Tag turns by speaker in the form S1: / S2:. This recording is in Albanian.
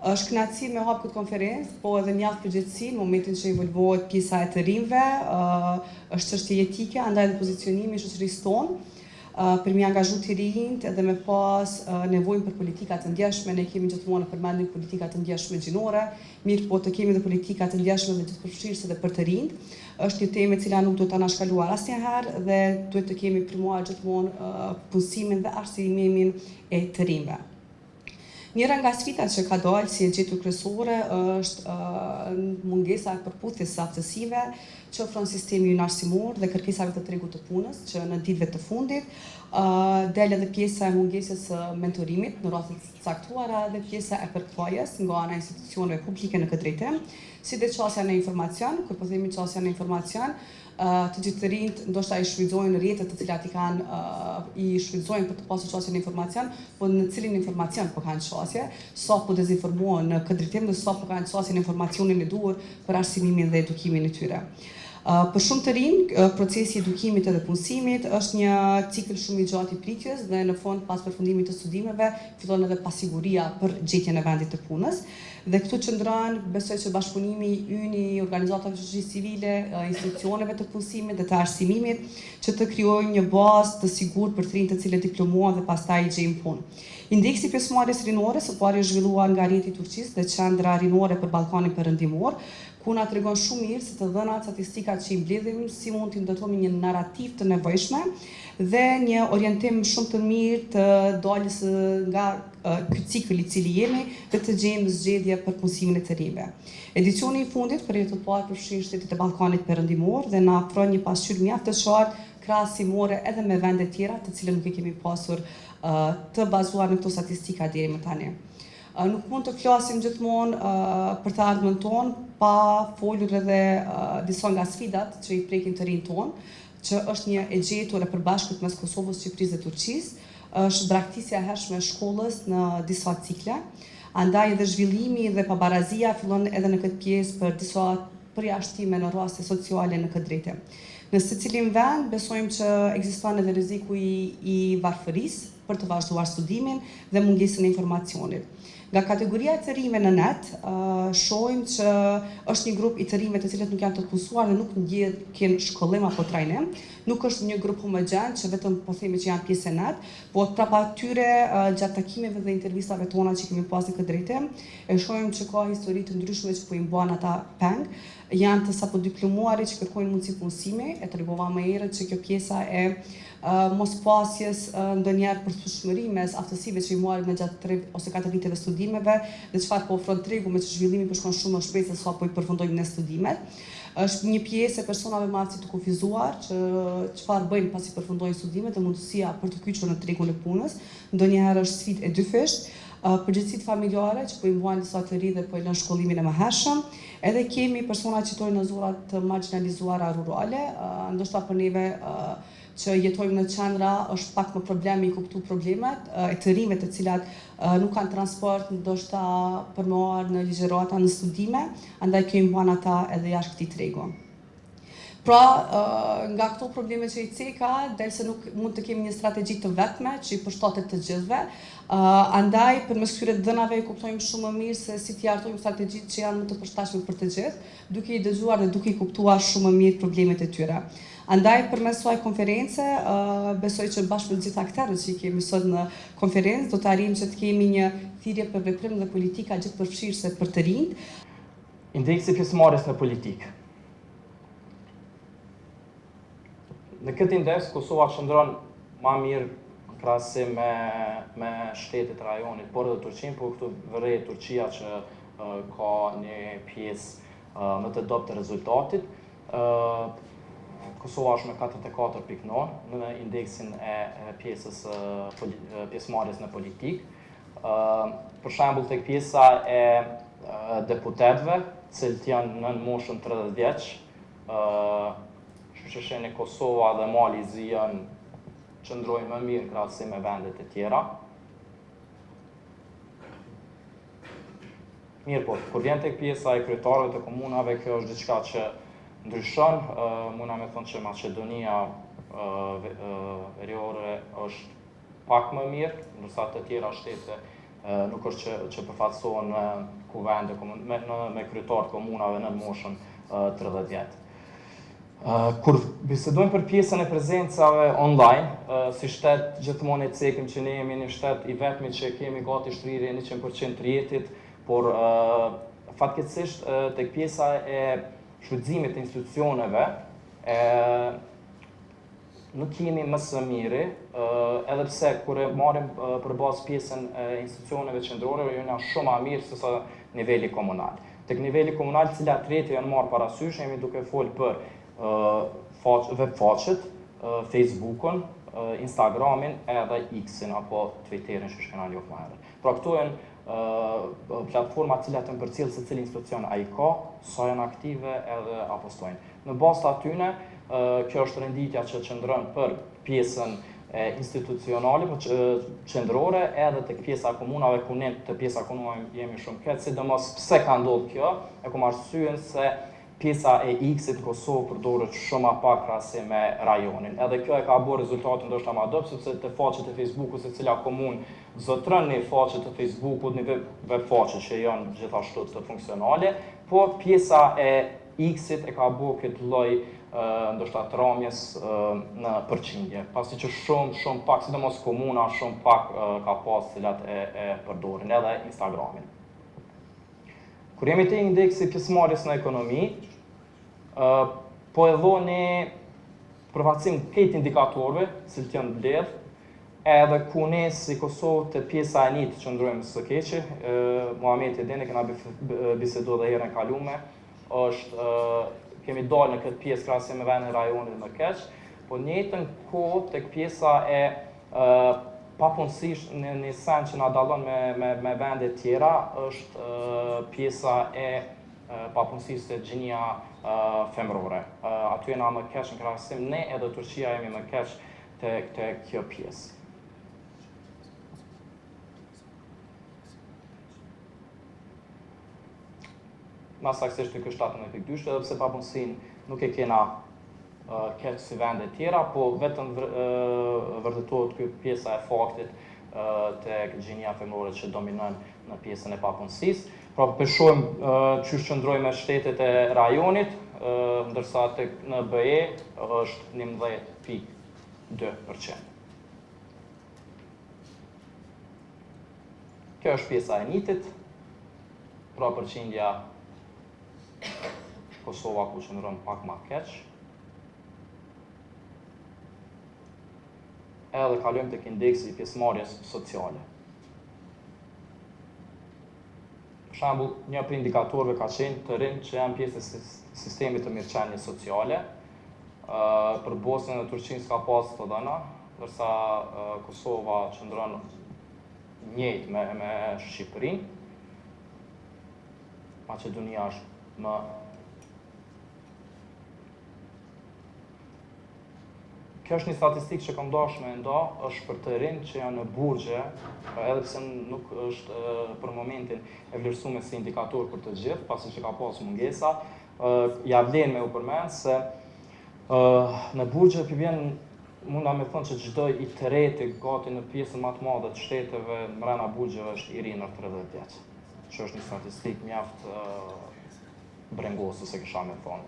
S1: Është kënaqësi me hap këtë konferencë, po edhe mjaft përgjegjësi në momentin që involvohet pjesa e të rinjve, është çështje etike, andaj edhe pozicionimi i shoqërisë tonë për mi angazhu të rinjt edhe me pas nevojën për politika të ndjeshme. Ne kemi gjithmonë përmendim politika të ndjeshme gjinore, mirë po të kemi dhe politika të ndjeshme dhe gjithëpërfshirëse dhe për të rinjt. Është një temë e cila nuk duhet ta nashkaluar asnjëherë dhe duhet të kemi primuar gjithmonë punësimin dhe arsimin e të rinjve. Njëra nga sfidat që ka dalë si e gjetur kryesore është mungesa e përputhjes së aftësive që ofron sistemi ynë arsimor dhe kërkesave të tregut të punës, që në ditëve të fundit del edhe pjesa e mungesës së mentorimit në raste të caktuara dhe pjesa e përkthjes nga ana e institucioneve publike në këtë drejtim, si dhe çështja në informacion. Kur po themi çështja në informacion, të gjithë të rinjt ndoshta i shfrytëzojnë rrjetet të cilat i shfrytëzojnë për të pasur çështje në informacion, po në cilin informacion po kanë çështje, sa po dezinformohen në këtë drejtim dhe sa po kanë çështje në informacionin e duhur për arsimimin dhe edukimin e tyre. Për shumë të rinj, procesi i edukimit edhe punësimit është një cikël shumë i gjatë i pritjes dhe në fund pas përfundimit të studimeve fillon edhe pasiguria për gjetjen e vendit të punës. Dhe këtu qëndron, besoj që bashkëpunimi ynë i organizatave të shoqërisë civile, institucioneve të punësimit dhe të arsimimit që të krijojnë një bazë të sigurt për të rinjt të cilët diplomohen dhe pastaj gjejnë punë. Indeksi pjesëmarrjes rinore së pari është zhvilluar nga rrjeti i Turqisë dhe qendra rinore për Ballkanin Perëndimor, ku na tregon shumë mirë se të dhënat statistikat që i mbledhim si mund të ndërtojmë një narrativ të nevojshme dhe një orientim shumë të mirë të daljes nga ky cikël i cili jemi dhe të gjejmë zgjedhje për punësimin e të rinjve. Edicioni i fundit për herë të parë përfshin shtetet e Ballkanit Perëndimor dhe na ofron një pasqyrë mjaft të qartë krahasimore edhe me vende tjera të cilët nuk e kemi pasur të bazuar në këto statistika deri më tani. Nuk mund të flasim gjithmonë për të ardhmen tonë pa folur edhe disa nga sfidat që i prekin të rinjt tonë, që është një e gjetur e përbashkët mes Kosovës, Shqipërisë dhe Turqisë, është braktisja e hershme e shkollës në disa cikle, andaj edhe zhvillimi dhe pabarazia fillon edhe në këtë pjesë për disa përjashtime në raste sociale në këtë drejtim. Në secilin vend besojmë që ekziston edhe rreziku i varfërisë për të vazhduar studimin dhe mungesën e informacionit. Nga kategoria e të rinjve në net, shohim që është një grup i të rinjve të cilët nuk janë të punësuar dhe nuk ndjekin shkollim apo trajnim. Nuk është një grup homogjen që vetëm po themi që janë pjesë e net, po prapa atyre gjatë takimeve dhe intervistave tona që kemi pasur në këtë drejtim, e shohim që ka histori të ndryshme që po i mbajnë ata peng. Janë të sapo diplomuarit që kërkojnë mundësi punësimi, e tregova më herët që kjo pjesa e mos pasjes ndonjëherë përshtatshmëri mes aftësive që i marrin në gjatë 3 ose 4 viteve studimeve dhe çfarë po ofron tregu me që zhvillimi po shkon shumë më shpejt se sa po i përfundojnë në studimet. Është një pjesë e personave me aftësi të kufizuar që çfarë bëjnë pasi përfundojnë studimet dhe mundësia për të kyçur në tregun e punës, ndonjëherë është sfidë e dyfisht. Përgjegjësitë familjare që po i mbajnë disa të rinj dhe po i lënë shkollimin e mëhershëm. Edhe kemi persona që jetojnë në zona të marginalizuara rurale, ndoshta për neve që jetojmë në qendra është pak më problemi i kuptu problemet e të rinjve të cilat nuk kanë transport ndoshta për me marrë në ligjërata në studime, andaj kemi bën ata edhe jashtë këtij tregu. Pra, nga këto probleme që i ceka, del se nuk mund të kemi një strategji të vetme që i përshtatet të gjithëve, andaj përmes këtyre dhënave i kuptojmë shumë më mirë se si t'i hartojmë strategjitë që janë më të përshtatshme për të gjithë, duke i dëgjuar dhe duke i kuptuar shumë më mirë problemet e tyre. Andaj përmes kësaj konference, besoj që bashkë me të gjitha aktorët që i kemi sot në konferencë, do të arrijmë që të kemi një thirrje për veprim dhe politika gjithëpërfshirëse për të rinjt.
S2: Indeksi pjesëmarrjes në politikë. Në këtë indeks, Kosova qëndron ma mirë në krahasim me shtetet e rajonit, por edhe Turqinë, por këtu vërej Turqia që ka një pjesë më të dobët të rezultatit. Kosova është me 44.9 në indeksin e pjesëmarrjes në politikë. Për shembull tek pjesa e deputetëve, cilët janë nën moshën 30 vjeç, Shqipëria, Kosova dhe Mali qëndrojnë më mirë në krahasim me vendet e tjera. Mirë po, kur vjen tek pjesa e kryetarëve të komunave, kjo është diçka që ndryshon. Muna me thonë që Maqedonia Veriore është pak më mirë, ndërsa të tjera shtete nuk është që përfaqësohen kuvende me kryetarë të komunave në moshën 30 vjet. Kur bisedojmë për pjesën e prezencave online, si shtet gjithmonë e cekim që ne jemi një shtet i vetmi që kemi gati shtrirje 100% të rjetit, por fatkeqësisht tek pjesa e shfrytëzimit të institucioneve nuk jemi më së miri, edhe pse kur e marrim për bazë pjesën e institucioneve qendrore, jena shumë më mirë se sa niveli komunal. Tek niveli komunal, cilat rrjete janë marrë parasysh, jemi duke folë për webfaqet, Facebookun, Instagramin edhe X-in apo Twitterin që shkena njohë më herët. Pra këto janë platforma cilat të përcjellë se cili institucion ai ka, sa janë aktive edhe apo stojnë. Në bazë të atyne, kjo është renditja që qëndron për pjesën institucionale, po qendrore, edhe tek pjesa e komunave, ku ne të pjesa komunave jemi shumë keq, sidomos pse ka ndodhur kjo, e kam arsyen se pjesa e X-it në Kosovë përdoret shumë më pak krahasim me rajonin. Edhe kjo e ka bërë rezultatin ndoshta më dobët, sepse te faqet e Facebookut secila komunë zotron në faqet e Facebookut, në webfaqe që janë gjithashtu të funksionale, po pjesa e X-it e ka bërë këtë lloj ndoshta tramjes në përqindje, pasi që shumë pak, sidomos komuna shumë pak ka pas cilat e përdorin, edhe Instagramin. Kur jemi te indeksi pjesëmarrjes në ekonomi, po e dhoni përfaqësim këtë indikatorëve, cilët janë mbledh, edhe ku ne si Kosovë të pjesa e 1 qëndrojmë së keqi, Muhameti e dini, kena bisedu dhe herën kalume, kemi dalë në këtë pjesë krahasim me vendin e rajonit më keq, po në njëjtën kohë tek pjesa e papunësisht në një sen që na dallon me vende tjera është pjesa e papunësisë të gjinia femrore. Aty jena më keq në krahasim, ne edhe Turqia jemi më keq te kjo pjesë. Mas saksisht në kështatën e pikdyshtë, edhe pse papunësinë nuk e kena keq si vende tjera, po vetëm vërtetohet kjo pjesa e faktit tek gjinia femrore që dominon në pjesën e papunësisë. Pra përshojmë qysh qëndrojmë me shtetet e rajonit, ndërsa në BE është 11.2%. Kjo është pjesa e nitit, pra përqindja Kosova ku qëndron pak ma keq. Edhe kalojmë tek indeksi i pjesëmarrjes sociale. Për shembull, një prej indikatorëve ka qenë të rinj që janë pjesë e sistemit të mirëqenies sociale. Për Bosnjën dhe Turqinë s'ka pas të dhëna, ndërsa Kosova qëndron njëjtë me Shqipërinë. Maqedonia është më Kjo është një statistikë që kam dashur me nda, është për të rinj që janë në burgje, edhe pse nuk është për momentin e vlerësuar si indikator për të gjithë, pasi që ka pas mungesa, ja vlen me u përmend se në burgje mund ta më thonë që çdo i tretë gati në pjesën më të madhe të shteteve mbrana burgjeve është i ri në 30 vjeç. Që është një statistikë mjaft brengosë, se kisha me thonë.